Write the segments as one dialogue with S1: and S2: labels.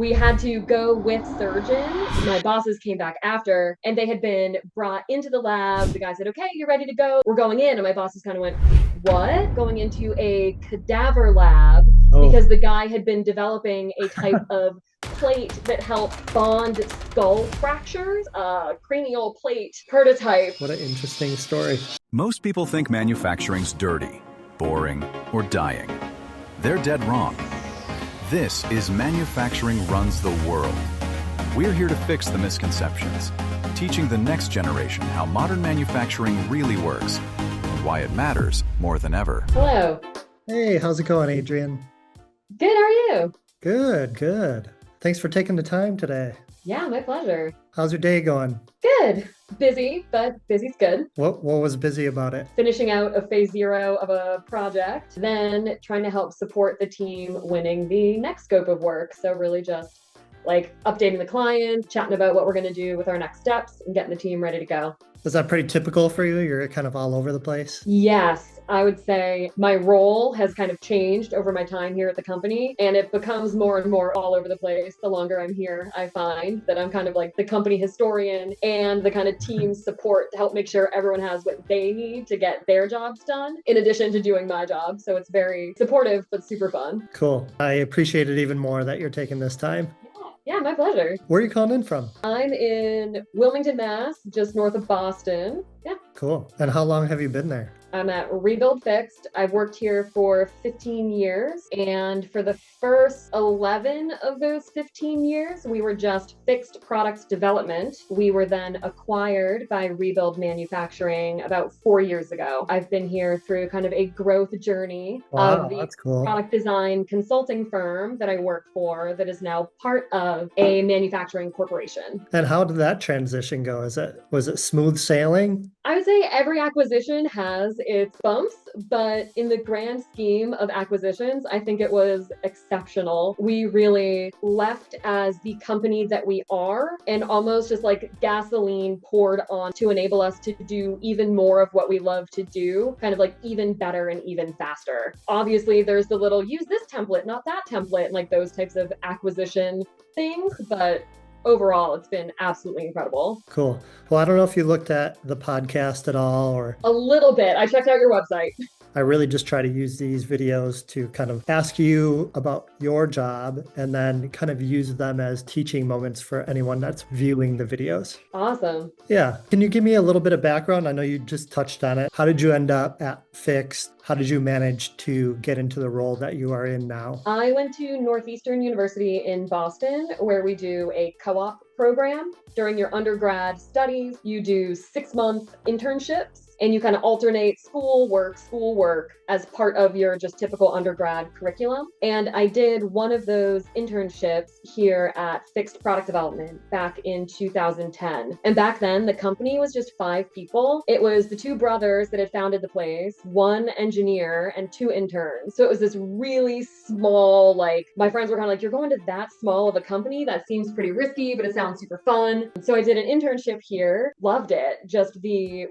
S1: we had to go with surgeons. My bosses came back after and they had been brought into the lab. The guy said, okay, you're ready to go. We're going in. And my bosses kind of went, what? Going into a cadaver lab
S2: Oh,
S1: because the guy had been developing a type of plate that helped bond skull fractures, cranial plate prototype.
S2: what an interesting story.
S3: Most people think manufacturing's dirty, boring, or dying. They're dead wrong. This is Manufacturing Runs the World. We're here to fix the misconceptions, teaching the next generation how modern manufacturing really works and why it matters more than ever.
S1: Hello.
S2: Hey, how's it going, Adrienne?
S1: Good, how are you?
S2: Good, good. Thanks for taking the time today.
S1: Yeah, my pleasure.
S2: How's your day going?
S1: Good. Busy, but busy's good.
S2: What was busy about it?
S1: Finishing out of phase 0 of a project, then trying to help support the team winning the next scope of work. So really just like updating the client, chatting about what we're going to do with our next steps and getting the team ready to go.
S2: Is that pretty typical for you? You're kind of all over the place?
S1: Yes, I would say my role has kind of changed over my time here at the company, and it becomes more and more all over the place the longer I'm here. I find that I'm kind of like the company historian and the kind of team support to help make sure everyone has what they need to get their jobs done, in addition to doing my job. So it's very supportive, but super fun.
S2: Cool. I appreciate it even more that you're taking this time.
S1: Yeah, my pleasure.
S2: Where are you calling in from?
S1: I'm in Wilmington, Mass, just north of Boston. Yeah.
S2: Cool. And how long have you been there?
S1: I'm at Rebuild Fikst. I've worked here for 15 years, and for the first 11 of those 15 years, we were just Fikst Products Development. We were then acquired by Rebuild Manufacturing about 4 years ago. I've been here through kind of a growth journey
S2: Wow,
S1: of the
S2: that's cool.
S1: product design consulting firm that I work for that is now part of a manufacturing corporation.
S2: And how did that transition go? Was it smooth sailing?
S1: I would say every acquisition has its bumps, but in the grand scheme of acquisitions, I think it was exceptional. We really left as the company that we are and almost just like gasoline poured on to enable us to do even more of what we love to do, kind of like even better and even faster. Obviously, there's the little use this template, not that template, and like those types of acquisition things, but overall, it's been absolutely incredible.
S2: Cool. Well, I don't know if you looked at the podcast at all, or
S1: A little bit. I checked out your website.
S2: I really just try to use these videos to kind of ask you about your job and then kind of use them as teaching moments for anyone that's viewing the videos.
S1: Awesome.
S2: Yeah. Can you give me a little bit of background? I know you just touched on it. How did you end up at Fikst? How did you manage to get into the role that you are in now?
S1: I went to Northeastern University in Boston, where we do a co-op program. During your undergrad studies, you do 6-month internships and you kind of alternate school work as part of your just typical undergrad curriculum. And I did one of those internships here at Fikst Product Development back in 2010. And back then, the company was just 5 people. It was the 2 brothers that had founded the place, 1 engineer and 2 interns. So it was this really small, like, my friends were kind of like, you're going to that small of a company? That seems pretty risky, but it sounds super fun. So I did an internship here, loved it.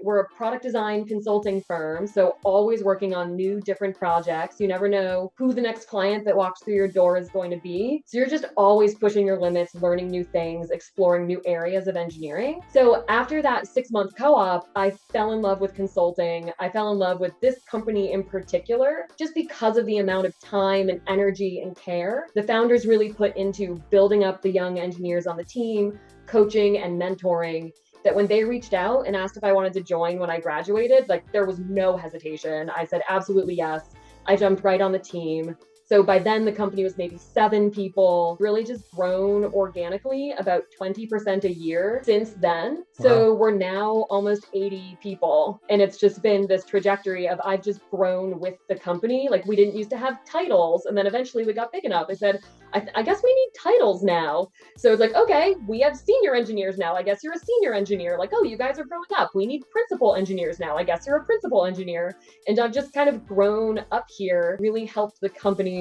S1: We're a product design consulting firm, so always working on new different projects. You never know who the next client that walks through your door is going to be. So you're just always pushing your limits, learning new things, exploring new areas of engineering. So after that 6-month co-op, I fell in love with consulting. I fell in love with this company in particular, just because of the amount of time and energy and care the founders really put into building up the young engineers on the team, coaching and mentoring, that when they reached out and asked if I wanted to join when I graduated, like there was no hesitation. I said, absolutely yes. I jumped right on the team. So by then the company was maybe 7 people, really just grown organically about 20% a year since then. So we're now almost 80 people. And it's just been this trajectory of I've just grown with the company. Like we didn't used to have titles. And then eventually we got big enough. I said, I guess we need titles now. So it's like, okay, we have senior engineers now. I guess you're a senior engineer. Like, oh, you guys are growing up. We need principal engineers now. I guess you're a principal engineer. And I've just kind of grown up here, really helped the company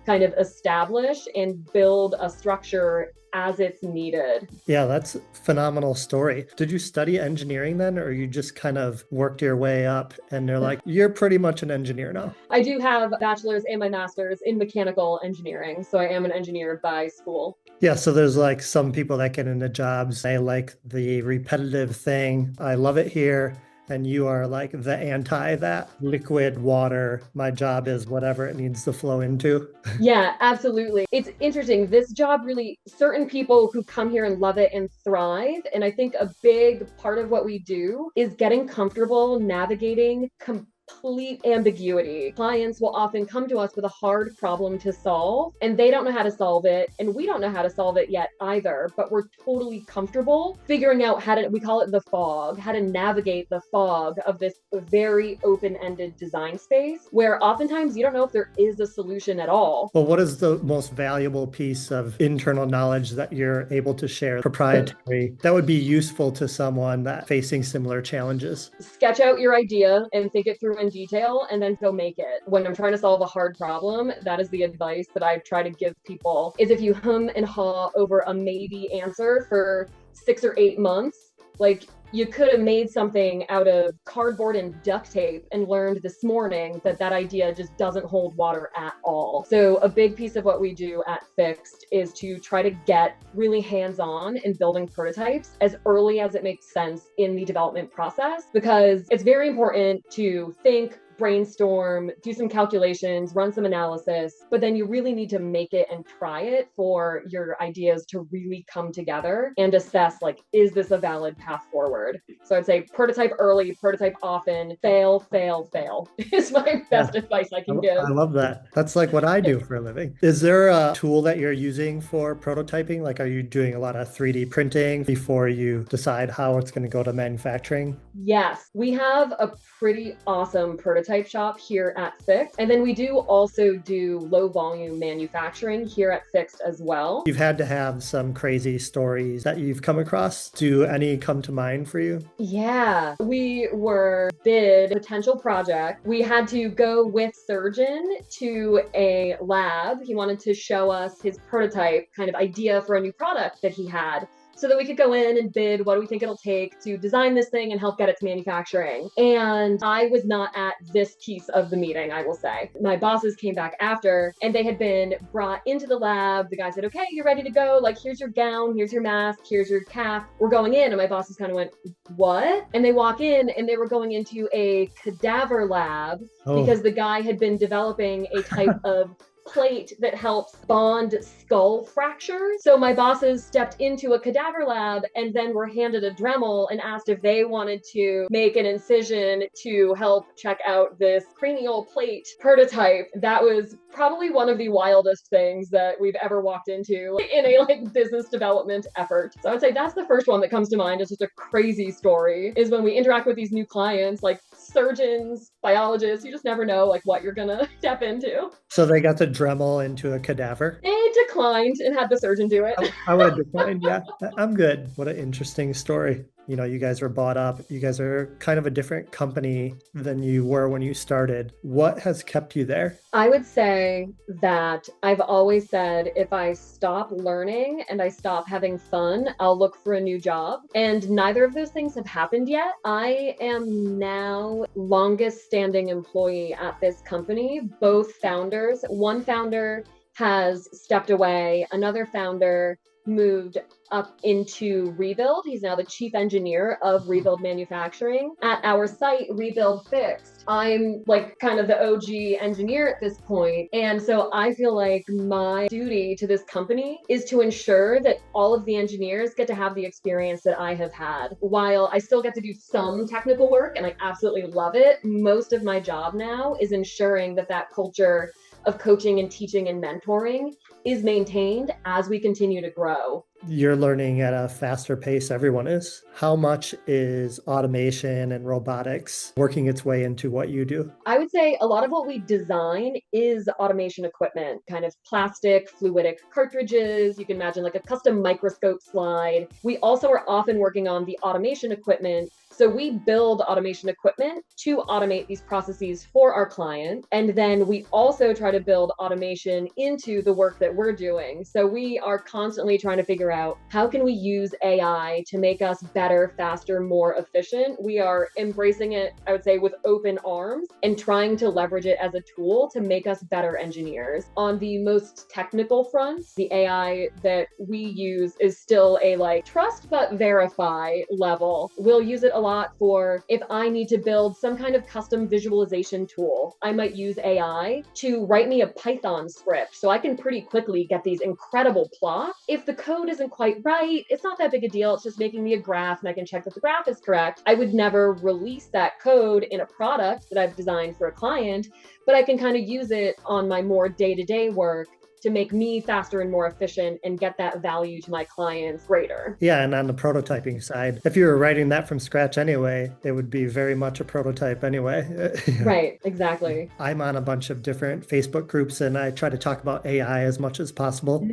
S1: kind of establish and build a structure as it's needed.
S2: Yeah, that's a phenomenal story. Did you study engineering then, or you just kind of worked your way up and they're like, you're pretty much an engineer now?
S1: I do have a bachelor's and my master's in mechanical engineering, so I am an engineer by school.
S2: Yeah, so there's like some people that get into jobs, they like the repetitive thing. I love it here. And you are like the anti that liquid water. My job is whatever it needs to flow into.
S1: Yeah, absolutely. It's interesting. This job really, certain people who come here and love it and thrive. And I think a big part of what we do is getting comfortable navigating complete ambiguity. Clients will often come to us with a hard problem to solve, and they don't know how to solve it, and we don't know how to solve it yet either, but we're totally comfortable figuring out how to, we call it the fog, how to navigate the fog of this very open-ended design space, where oftentimes you don't know if there is a solution at all.
S2: Well, what is the most valuable piece of internal knowledge that you're able to share, proprietary, that would be useful to someone that facing similar challenges?
S1: Sketch out your idea and think it through in detail, and then go make it. When I'm trying to solve a hard problem, that is the advice that I try to give people, is if you hum and haw over a maybe answer for 6 or 8 months, like you could have made something out of cardboard and duct tape and learned this morning that that idea just doesn't hold water at all. So a big piece of what we do at Fikst is to try to get really hands-on in building prototypes as early as it makes sense in the development process, because it's very important to think, brainstorm, do some calculations, run some analysis, but then you really need to make it and try it for your ideas to really come together and assess, like, is this a valid path forward? So I'd say prototype early, prototype often, fail, fail, fail is my best advice I can give.
S2: I love that. That's like what I do for a living. Is there a tool that you're using for prototyping? Like, are you doing a lot of 3D printing before you decide how it's going to go to manufacturing?
S1: Yes, we have a pretty awesome prototype shop here at Fikst. And then we do also do low volume manufacturing here at Fikst as well.
S2: You've had to have some crazy stories that you've come across. Do any come to mind for you?
S1: Yeah, we were bid a potential project. We had to go with surgeon to a lab. He wanted to show us his prototype kind of idea for a new product that he had, so that we could go in and bid, what do we think it'll take to design this thing and help get it to manufacturing. And I was not at this piece of the meeting, I will say. My bosses came back after, and they had been brought into the lab. The guy said, okay, you're ready to go. Like, here's your gown, here's your mask, here's your cap. We're going in. And my bosses kind of went, what? And they walk in, and they were going into a cadaver lab because the guy had been developing a type of plate that helps bond skull fractures. So my bosses stepped into a cadaver lab and then were handed a Dremel and asked if they wanted to make an incision to help check out this cranial plate prototype. That was probably one of the wildest things that we've ever walked into in a business development effort. So I would say that's the first one that comes to mind. It's just a crazy story, is when we interact with these new clients, like surgeons, biologists, you just never know like what you're gonna step into.
S2: So they got the Dremel into a cadaver?
S1: They declined and had the surgeon do it.
S2: I would have declined, yeah. I'm good. What an interesting story. You know, you guys were bought up. You guys are kind of a different company than you were when you started. What has kept you there?
S1: I would say that I've always said, if I stop learning and I stop having fun, I'll look for a new job. And neither of those things have happened yet. I am now longest standing employee at this company. Both founders, one founder has stepped away. Another founder moved up into Rebuild. He's now the chief engineer of Rebuild Manufacturing at our site, Rebuild Fikst. I'm like kind of the OG engineer at this point. And so I feel like my duty to this company is to ensure that all of the engineers get to have the experience that I have had. While I still get to do some technical work and I absolutely love it, most of my job now is ensuring that that culture of coaching and teaching and mentoring is maintained as we continue to grow.
S2: You're learning at a faster pace, everyone is. How much is automation and robotics working its way into what you do?
S1: I would say a lot of what we design is automation equipment, kind of plastic, fluidic cartridges. You can imagine like a custom microscope slide. We also are often working on the automation equipment. So we build automation equipment to automate these processes for our client. And then we also try to build automation into the work that we're doing. So we are constantly trying to figure out how can we use AI to make us better, faster, more efficient. We are embracing it, I would say, with open arms and trying to leverage it as a tool to make us better engineers. On the most technical fronts, the AI that we use is still a like trust but verify level. We'll use it a lot for if I need to build some kind of custom visualization tool. I might use AI to write me a Python script so I can pretty quickly get these incredible plots. If the code isn't quite right, it's not that big a deal. It's just making me a graph and I can check that the graph is correct. I would never release that code in a product that I've designed for a client, but I can kind of use it on my more day-to-day work to make me faster and more efficient and get that value to my clients greater.
S2: Yeah, and on the prototyping side, if you were writing that from scratch anyway, it would be very much a prototype anyway.
S1: Right, exactly.
S2: I'm on a bunch of different Facebook groups and I try to talk about AI as much as possible.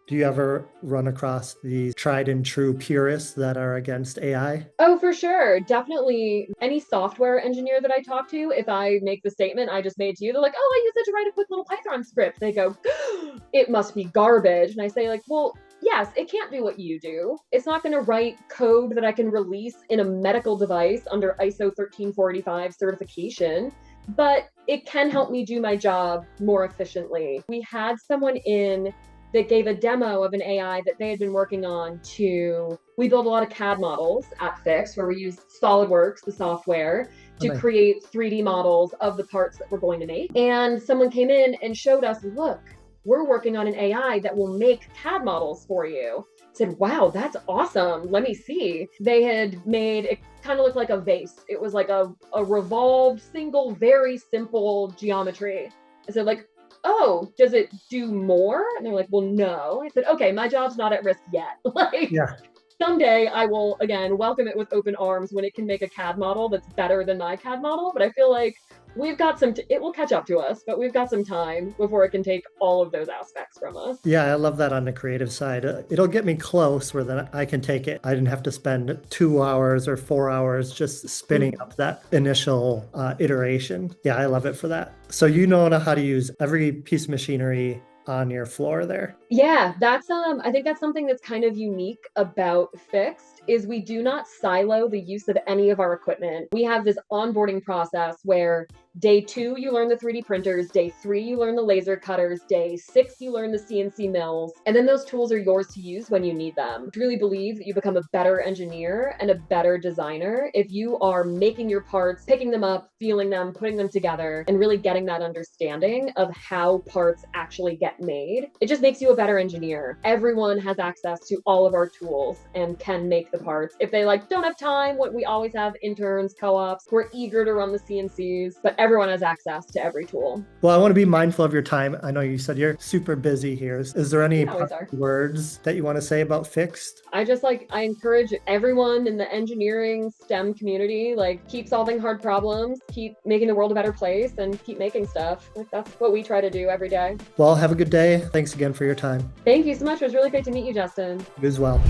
S2: Do you ever run across these tried and true purists that are against AI?
S1: Oh, for sure. Definitely any software engineer that I talk to, if I make the statement I just made to you, they're like, oh, I use it to write a quick little Python script. They go, it must be garbage. And I say like, well, yes, it can't do what you do. It's not going to write code that I can release in a medical device under ISO 13485 certification, but it can help me do my job more efficiently. We had someone in that gave a demo of an AI that they had been working on we build a lot of CAD models at Fikst where we use SolidWorks, the software, to create 3D models of the parts that we're going to make. And someone came in and showed us, look, we're working on an AI that will make CAD models for you. I said, wow, that's awesome. Let me see. They had made, it kind of looked like a vase. It was like a revolved, single, very simple geometry. I said like, oh, does it do more? And they're like, well, no. I said, okay, my job's not at risk yet. Someday I will, again, welcome it with open arms when it can make a CAD model that's better than my CAD model. But I feel like we've got it will catch up to us, but we've got some time before it can take all of those aspects from us.
S2: Yeah, I love that on the creative side. It'll get me close where then I can take it. I didn't have to spend 2 hours or 4 hours just spinning up that initial iteration. Yeah, I love it for that. So you know how to use every piece of machinery on your floor there.
S1: Yeah, that's I think that's something that's kind of unique about Fikst is we do not silo the use of any of our equipment. We have this onboarding process where day 2, you learn the 3D printers. Day 3, you learn the laser cutters. Day 6, you learn the CNC mills. And then those tools are yours to use when you need them. I really believe that you become a better engineer and a better designer if you are making your parts, picking them up, feeling them, putting them together, and really getting that understanding of how parts actually get made. It just makes you a better engineer. Everyone has access to all of our tools and can make the parts. If they don't have time, we always have interns, co-ops who are eager to run the CNCs, but everyone has access to every tool.
S2: Well, I want to be mindful of your time. I know you said you're super busy here. Is there any words that you want to say about Fikst?
S1: I encourage everyone in the engineering STEM community, keep solving hard problems, keep making the world a better place, and keep making stuff. That's what we try to do every day.
S2: Well, have a good day. Thanks again for your time.
S1: Thank you so much. It was really great to meet you, Justin.
S2: You as well.